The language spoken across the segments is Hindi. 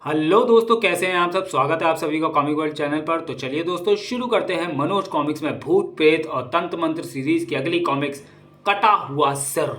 हेलो दोस्तों, कैसे हैं आप सब। स्वागत है आप सभी का कॉमिक वर्ल्ड चैनल पर। तो चलिए दोस्तों शुरू करते हैं मनोज कॉमिक्स में भूत प्रेत और तंत्र मंत्र सीरीज की अगली कॉमिक्स कटा हुआ सिर।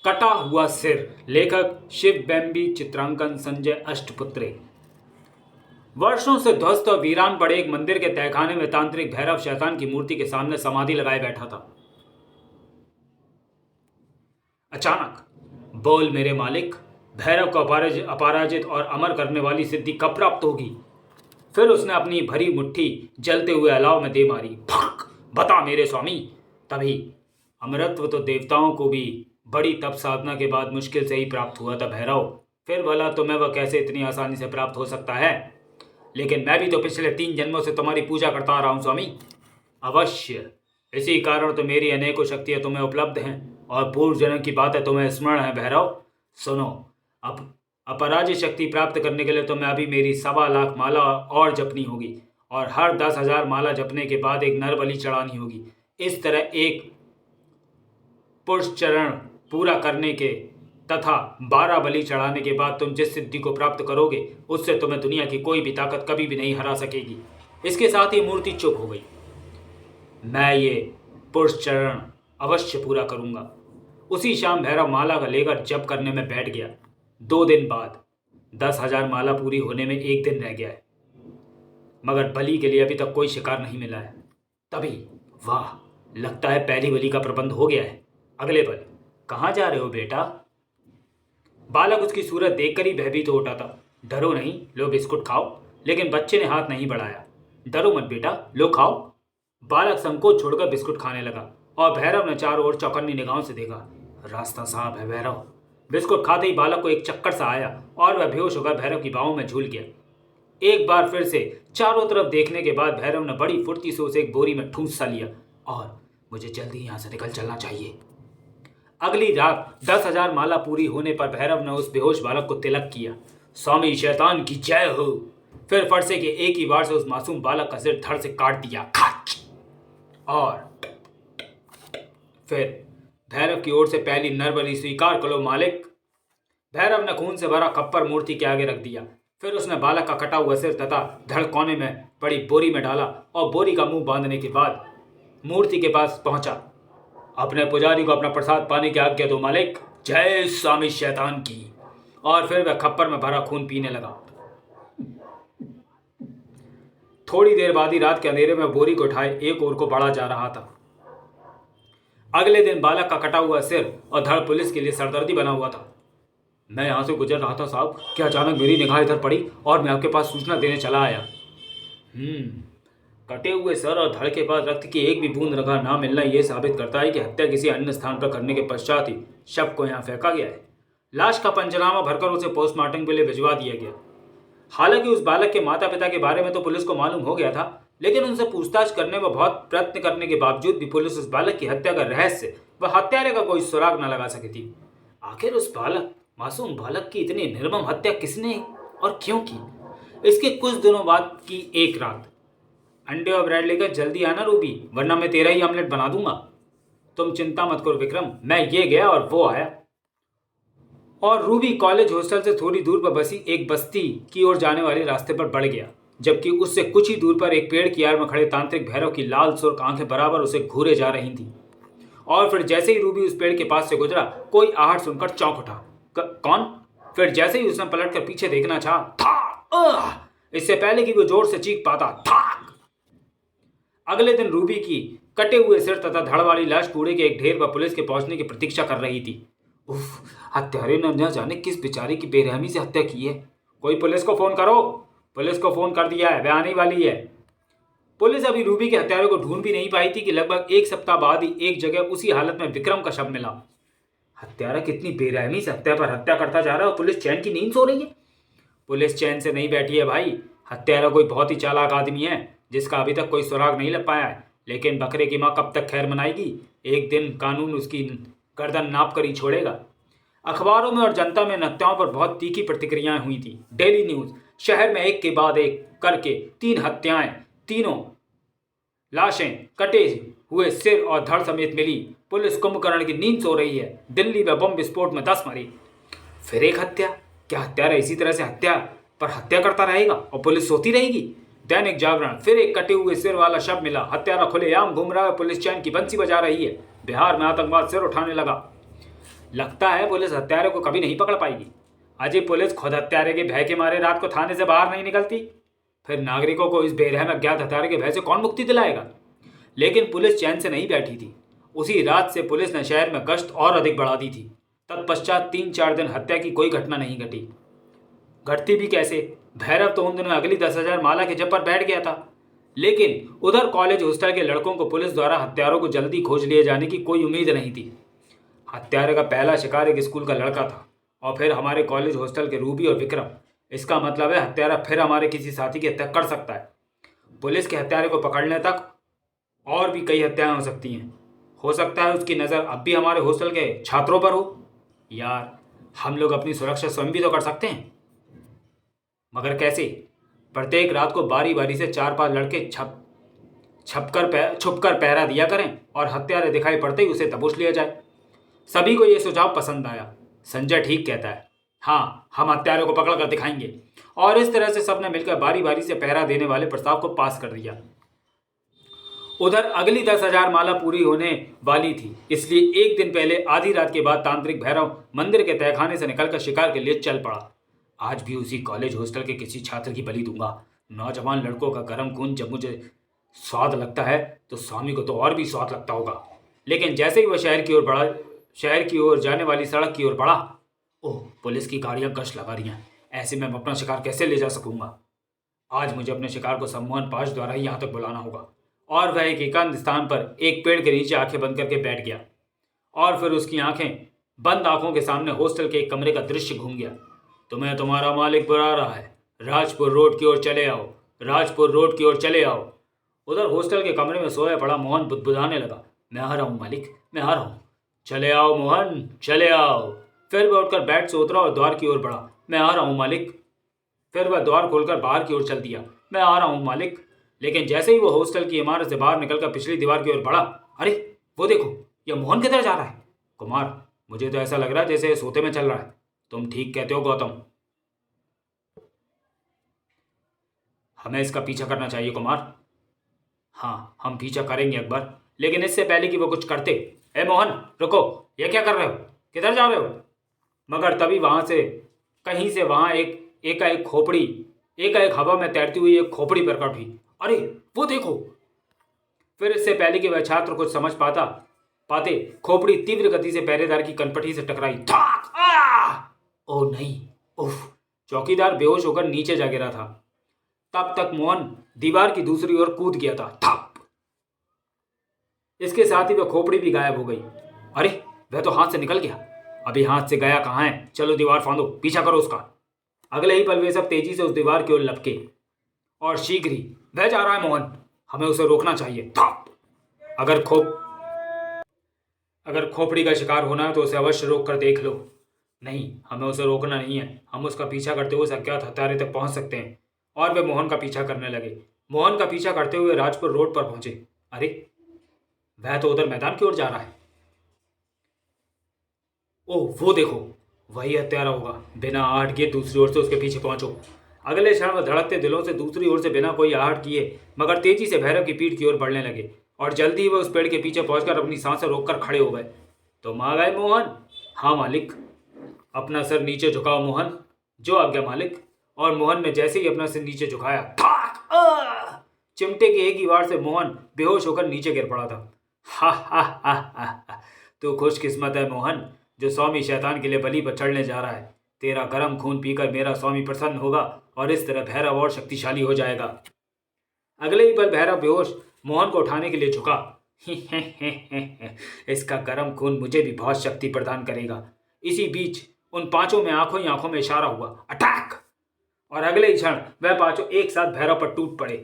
कटा हुआ सिर, लेखक शिव बेम्बी, चित्रांकन संजय अष्टपुत्रे। वर्षों से ध्वस्त और वीरान पड़े एक मंदिर के तहखाने में तांत्रिक भैरव शैतान की मूर्ति के सामने समाधि लगाए बैठा था। अचानक, बोल मेरे मालिक, भैरव को अपराजित और अमर करने वाली सिद्धि कब प्राप्त होगी। फिर उसने अपनी भरी मुट्ठी जलते हुए अलाव में दे मारी। फक, बता मेरे स्वामी। तभी अमरत्व तो देवताओं को भी बड़ी तप साधना के बाद मुश्किल से ही प्राप्त हुआ था भैरव। फिर भला तुम्हें वह कैसे इतनी आसानी से प्राप्त हो सकता है। लेकिन मैं भी तो पिछले 3 जन्मों से तुम्हारी पूजा करता आ रहा हूं स्वामी। अवश्य, इसी कारण तो मेरी अनेकों शक्तियां तुम्हें उपलब्ध हैं और पूर्व जन्म की बातें तुम्हें स्मरण है भैरव। सुनो, अब अपराजित शक्ति प्राप्त करने के लिए तुम्हें अभी मेरी 1.25 लाख माला और जपनी होगी और हर 10,000 माला जपने के बाद एक नर बलि चढ़ानी होगी। इस तरह एक पुरुष चरण पूरा करने के तथा 12 बलि चढ़ाने के बाद तुम जिस सिद्धि को प्राप्त करोगे उससे तुम्हें दुनिया की कोई भी ताकत कभी भी नहीं हरा सकेगी। इसके साथ ही मूर्ति चुप हो गई। मैं ये पुरुष चरण अवश्य पूरा करूंगा। उसी शाम भैरव माला का लेकर जप करने में बैठ गया। 2 दिन बाद 10,000 माला पूरी होने में 1 दिन रह गया है, मगर बलि के लिए अभी तक कोई शिकार नहीं मिला है। तभी वाह, लगता है पहली बलि का प्रबंध हो गया है। अगले पल, कहाँ जा रहे हो बेटा। बालक उसकी सूरत देखकर ही भयभीत हो उठा था। डरो नहीं, लो बिस्कुट खाओ। लेकिन बच्चे ने हाथ नहीं बढ़ाया। डरो मत बेटा, लो खाओ। बालक संकोच छोड़कर बिस्कुट खाने लगा और भैरव ने चारों ओर चौकन्नी निगाहों से देखा। रास्ता साफ है भैरव। बिस्कुट खाते ही बालक को एक चक्कर सा आया और वह बेहोश होकर भैरव की बाहों में झूल गया। एक बार फिर से चारों तरफ देखने के बाद भैरव ने बड़ी फुर्ती से उसे एक बोरी में ठूंस सा लिया और मुझे जल्दी यहां से निकल चलना चाहिए। अगली रात 10,000 माला पूरी होने पर भैरव ने उस बेहोश बालक को तिलक किया। स्वामी शैतान की जय हो। फिर फरसे के एक ही बार से उस मासूम बालक का सिर धड़ से काट दिया। खच! और फिर भैरव की ओर से पहली नरबली स्वीकार करो मालिक। भैरव ने खून से भरा खप्पर मूर्ति के आगे रख दिया। फिर उसने बालक का कटा हुआ सिर तथा धड़ कोने में पड़ी बोरी में डाला और बोरी का मुंह बांधने के बाद मूर्ति के पास पहुंचा। अपने पुजारी को अपना प्रसाद पाने की आज्ञा दो मालिक। जय स्वामी शैतान की। और फिर वह खप्पर में भरा खून पीने लगा। थोड़ी देर बाद ही रात के अंधेरे में बोरी को उठाए एक ओर को बढ़ा जा रहा था। अगले दिन बालक का कटा हुआ सिर और धड़ पुलिस के लिए सरदर्दी बना हुआ था। मैं यहां से गुजर रहा था साहब कि अचानक मेरी निगाह इधर पड़ी और मैं आपके पास सूचना देने चला आया। कटे हुए सर और धड़ के पास रक्त की एक भी बूंद रगा ना मिलना यह साबित करता है कि हत्या किसी अन्य स्थान पर करने के पश्चात ही शव को यहाँ फेंका गया है। लाश का पंचनामा भरकर उसे पोस्टमार्टम के लिए भिजवा दिया गया। हालांकि उस बालक के माता पिता के बारे में तो पुलिस को मालूम हो गया था, लेकिन उनसे पूछताछ करने में बहुत प्रयत्न करने के बावजूद भी पुलिस उस बालक की हत्या का रहस्य व हत्यारे का कोई सुराग न लगा सकी थी। आखिर उस मासूम बालक की इतनी निर्मम हत्या किसने और क्यों की। इसके कुछ दिनों बाद की एक रात, अंडे और ब्रेड लेकर जल्दी आना रूबी, वरना मैं तेरा ही ऑमलेट बना दूंगा। तुम चिंता मत करो विक्रम, मैं ये गया और वो आया। और रूबी कॉलेज हॉस्टल से थोड़ी दूर पर बसी एक बस्ती की ओर जाने वाले रास्ते पर बढ़ गया, जबकि उससे कुछ ही दूर पर एक पेड़ की आड़ में खड़े तांत्रिक भैरव की लाल सुर्ख आंखें बराबर उसे घूरे जा रही थीं। और फिर जैसे ही रूबी उस पेड़ के पास से गुजरा, कोई आहट सुनकर चौंक उठा। कौन? फिर जैसे ही उसने पलटकर पीछे देखना चाहा, था इससे पहले कि वो जोर से चीख पाता, था। अगले दिन रूबी की कटे हुए सिर तथा धड़ वाली लाश कूड़े के एक ढेर पर पुलिस के पहुंचने की प्रतीक्षा कर रही थी। उफ, हत्यारे ने न जाने किस बेचारे की बेरहमी से हत्या की है। कोई पुलिस को फोन करो। पुलिस को फोन कर दिया है, वह आने वाली है। पुलिस अभी रूबी के हत्यारे को ढूंढ भी नहीं पाई थी कि लगभग 1 सप्ताह बाद ही एक जगह उसी हालत में विक्रम का शव मिला। हत्यारा कितनी बेरहमी से हत्या पर हत्या करता जा रहा है और पुलिस चैन की नींद सो रही है। पुलिस चैन से नहीं बैठी है भाई। हत्यारा कोई बहुत ही चालाक आदमी है जिसका अभी तक कोई सुराग नहीं लग पाया है। लेकिन बकरे की माँ कब तक खैर मनाएगी। एक दिन कानून उसकी गर्दन नाप कर ही छोड़ेगा। अखबारों में और जनता में हत्याओं पर बहुत तीखी प्रतिक्रियाएं हुई थी। डेली न्यूज शहर में एक के बाद एक करके 3 हत्याएं, तीनों लाशें कटे हुए सिर और धड़ समेत मिली। पुलिस कुंभकर्ण की नींद सो रही है। दिल्ली में बम विस्फोट में 10 मरे। फिर एक हत्या। क्या हत्यारा इसी तरह से हत्या पर हत्या करता रहेगा और पुलिस सोती रहेगी? दैनिक जागरण। फिर एक कटे हुए सिर वाला शव मिला। हत्यारा खुलेआम घूम रहा है, पुलिस चैन की बंसी बजा रही है। बिहार में आतंकवाद सिर उठाने लगा। लगता है पुलिस हत्यारे को कभी नहीं पकड़ पाएगी। अजय पुलिस खुद हत्यारे के भय के मारे रात को थाने से बाहर नहीं निकलती। फिर नागरिकों को इस बेरहम अज्ञात हत्यारे के भय से कौन मुक्ति दिलाएगा? लेकिन पुलिस चैन से नहीं बैठी थी। उसी रात से पुलिस ने शहर में गश्त और अधिक बढ़ा दी थी। तत्पश्चात 3-4 दिन हत्या की कोई घटना नहीं घटी। घटती भी कैसे? भैरव तो उन दिनों अगली 10,000 माला के जब पर बैठ गया था। लेकिन उधर कॉलेज हॉस्टल के लड़कों को पुलिस द्वारा हत्यारों को जल्दी खोज लिए जाने की कोई उम्मीद नहीं थी। हत्यारे का पहला शिकार एक स्कूल का लड़का था और फिर हमारे कॉलेज हॉस्टल के रूबी और विक्रम। इसका मतलब है हत्यारा फिर हमारे किसी साथी की हत्या कर सकता है। पुलिस के हत्यारे को पकड़ने तक और भी कई हत्याएं हो सकती हैं। हो सकता है उसकी नज़र अब भी हमारे हॉस्टल के छात्रों पर हो। यार, हम लोग अपनी सुरक्षा स्वयं भी तो कर सकते हैं। मगर कैसे? प्रत्येक रात को बारी बारी से 4-5 लड़के छुपकर पहरा दिया करें और हत्यारे दिखाई पड़ते ही उसे दबोच लिया जाए। सभी को यह सुझाव पसंद आया। संजय ठीक कहता है। हाँ, हम हत्यारे को पकड़ कर दिखाएंगे। और इस तरह से सबने मिलकर बारी बारी से पहरा देने वाले प्रस्ताव को पास कर दिया। उधर अगली 10,000 माला पूरी होने वाली थी, इसलिए एक दिन पहले आधी रात के बाद तांत्रिक भैरव मंदिर के तहखाने से निकलकर शिकार के लिए चल पड़ा। आज भी उसी कॉलेज हॉस्टल के किसी छात्र की बलि दूंगा। नौजवान लड़कों का गर्म खून जब मुझे स्वाद लगता है तो स्वामी को तो और भी स्वाद लगता होगा। लेकिन जैसे ही वह शहर की ओर जाने वाली सड़क की ओर बढ़ा, ओह, पुलिस की गाड़ियां गश्त लगा रही हैं। ऐसे में मैं अपना शिकार कैसे ले जा सकूंगा? आज मुझे अपने शिकार को सम्मोहन पाश द्वारा ही यहाँ तक बुलाना होगा। और वह एक एकांत स्थान पर एक पेड़ के नीचे आंखें बंद करके बैठ गया। और फिर उसकी आंखें बंद आंखों के सामने हॉस्टल के एक कमरे का दृश्य घूम गया। तुम्हें तुम्हारा मालिक बुला रहा है। राजपुर रोड की ओर चले आओ। राजपुर रोड की ओर चले आओ। उधर हॉस्टल के कमरे में सोया पड़ा मोहन बुदबुदाने लगा। मैं आ रहा हूँ मालिक, मैं आ रहा हूँ। चले आओ मोहन, चले आओ। फिर वह उठकर बेड से उतरा और द्वार की ओर बढ़ा। मैं आ रहा हूँ मालिक। फिर वह द्वार खोलकर बाहर की ओर चल दिया। मैं आ रहा हूँ मालिक। लेकिन जैसे ही वो हॉस्टल की इमारत से बाहर निकलकर पिछली दीवार की ओर बढ़ा, अरे वो देखो, यह मोहन किधर जा रहा है? कुमार, मुझे तो ऐसा लग रहा है जैसे सोते में चल रहा है। तुम ठीक कहते हो गौतम, हमें इसका पीछा करना चाहिए कुमार। हाँ, हम पीछा करेंगे अकबर, लेकिन इससे पहले कि वो कुछ करते। ए मोहन, रुको, ये क्या कर रहे हो? किधर जा रहे हो? मगर तभी वहां से कहीं से वहां एकाएक हवा में तैरती हुई एक खोपड़ी प्रकट हुई। अरे वो देखो! फिर इससे पहले कि वह छात्र कुछ समझ पाते खोपड़ी तीव्र गति से पहरेदार की कनपटी से टकराई। धाक! ओह नहीं! उफ! चौकीदार बेहोश होकर नीचे जा गिरा था। तब तक मोहन दीवार की दूसरी ओर कूद गया था। थप! इसके साथ ही वह खोपड़ी भी गायब हो गई। अरे वह तो हाथ से निकल गया। अभी हाथ से गया कहाँ है? चलो दीवार फांदो, पीछा करो उसका। अगले ही पल वे सब तेजी से उस दीवार की ओर लपके और शीघ्र ही वह जा रहा है मोहन, हमें उसे रोकना चाहिए। थप! अगर खोपड़ी का शिकार होना है तो उसे अवश्य रोक कर देख लो। नहीं, हमें उसे रोकना नहीं है। हम उसका पीछा करते हुए उस अज्ञात हत्यारे तक पहुंच सकते हैं। और वे मोहन का पीछा करने लगे। मोहन का पीछा करते हुए राजपुर रोड पर पहुंचे। अरे वह तो उधर मैदान की ओर जा रहा है। ओह वो देखो, वही हत्यारा होगा। बिना आहट किए दूसरी ओर से उसके पीछे पहुंचो। अगले क्षण वह धड़कते दिलों से दूसरी ओर से बिना कोई आहट किए मगर तेजी से भैरव की पीठ की ओर बढ़ने लगे और जल्दी ही वह उस पेड़ के पीछे पहुंचकर अपनी सांसें रोककर खड़े हो गए। तुम आ गए मोहन? हाँ मालिक। अपना सर नीचे झुकाओ मोहन। जो आज्ञा मालिक। और मोहन ने जैसे ही अपना सिर नीचे झुकाया, ठाक! चिमटे के एक ही वार से मोहन बेहोश होकर नीचे गिर पड़ा था। हा हा हा हा! तू खुशकिस्मत है मोहन, जो स्वामी शैतान के लिए बलि पर चढ़ने जा रहा है। तेरा गर्म खून पीकर मेरा स्वामी प्रसन्न होगा और इस तरह भैरव और शक्तिशाली हो जाएगा। अगले ही पल भैरव बेहोश मोहन को उठाने के लिए झुका। इसका गर्म खून मुझे भी बहुत शक्ति प्रदान करेगा। इसी बीच उन पांचों में आंखों ही आंखों में इशारा हुआ, अटैक! और अगले ही क्षण वह पांचों एक साथ भैरव पर टूट पड़े।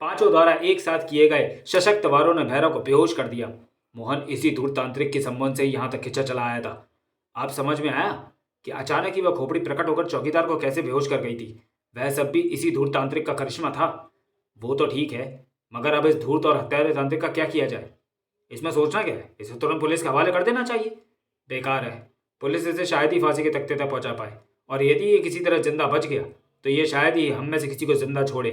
पांचों द्वारा एक साथ किए गए सशक्त वारों ने भैरव को बेहोश कर दिया। मोहन इसी धूर्तांत्रिक के संबंध से ही यहां तक खिंचा चला आया था। आप समझ में आया कि अचानक ही वह खोपड़ी प्रकट होकर चौकीदार को कैसे बेहोश कर गई थी। वह सब भी इसी धूर्तांत्रिक का करिश्मा था। वो तो ठीक है, मगर अब इस धूर्त और हत्यारे तांत्रिक का क्या किया जाए? इसमें सोचना क्या है? इसे तुरंत पुलिस के हवाले कर देना चाहिए। बेकार है, पुलिस इसे शायद ही फांसी के तख्ते तक पहुंचा पाए, और यदि ये किसी तरह जिंदा बच गया तो ये शायद ही हम में से किसी को जिंदा छोड़े,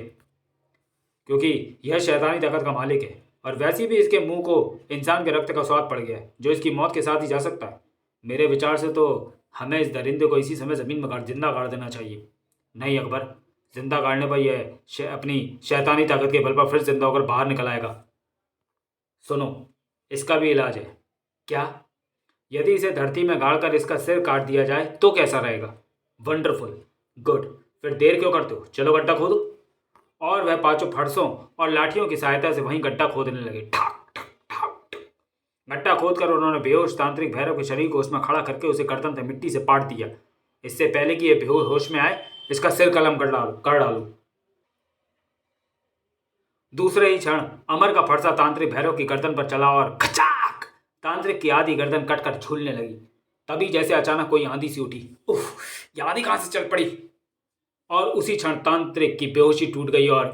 क्योंकि यह शैतानी ताकत का मालिक है। और वैसे भी इसके मुंह को इंसान के रक्त का स्वाद पड़ गया है, जो इसकी मौत के साथ ही जा सकता है। मेरे विचार से तो हमें इस दरिंदे को इसी समय ज़मीन में जिंदा गाड़ देना चाहिए। नहीं अकबर, जिंदा गाड़ने पर यह अपनी शैतानी ताकत के बल पर फिर जिंदा होकर बाहर निकल आएगा। सुनो, इसका भी इलाज है। क्या? यदि इसे धरती में गाड़कर इसका सिर काट दिया जाए तो कैसा रहेगा? Wonderful, good. फिर देर क्यों करते हो, चलो गड्ढा खोदो। और वह पांचों फरसों और लाठियों की सहायता से वहीं गड्ढा खोदने लगे। ठाक ठक ठाक ठक। गड्ढा खोदकर उन्होंने बेहोश तांत्रिक भैरव के शरीर को उसमें खड़ा करके उसे गर्दन से मिट्टी से पाट दिया। इससे पहले कि यह बेहोश में आए, इसका सिर कलम कर डालू। दूसरे ही क्षण अमर का फरसा तांत्रिक भैरव की गर्दन पर चला और खचाक, तांत्रिक की आधी गर्दन कटकर झूलने लगी। तभी जैसे अचानक कोई आंधी सी उठी। उफ, ये आंधी कहां से चल पड़ी? और उसी क्षण तांत्रिक की बेहोशी टूट गई और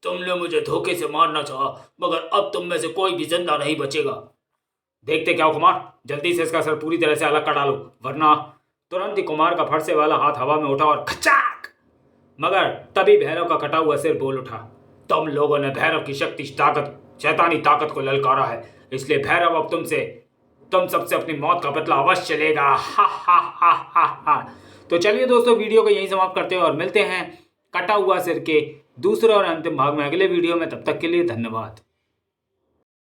तुमने मुझे धोखे से मारना चाहा, मगर अब तुम में से कोई भी जिंदा नहीं बचेगा। देखते क्या हो कुमार, जल्दी से इसका सर पूरी तरह से अलग कर डालो, वरना। तुरंत ही कुमार का फरसे वाला हाथ हवा में उठा और खचाक, मगर तभी भैरव का कटा हुआ सिर बोल उठा। तुम लोगों ने भैरव की शैतानी ताकत को ललकारा है, इसलिए भैरव अब तुम सबसे अपनी मौत का बदला अवश्य लेगा। हा हा हा हा हा। तो चलिए दोस्तों, वीडियो को यहीं समाप्त करते हैं और मिलते हैं कटा हुआ सिर के दूसरे और अंतिम भाग में अगले वीडियो में। तब तक के लिए धन्यवाद।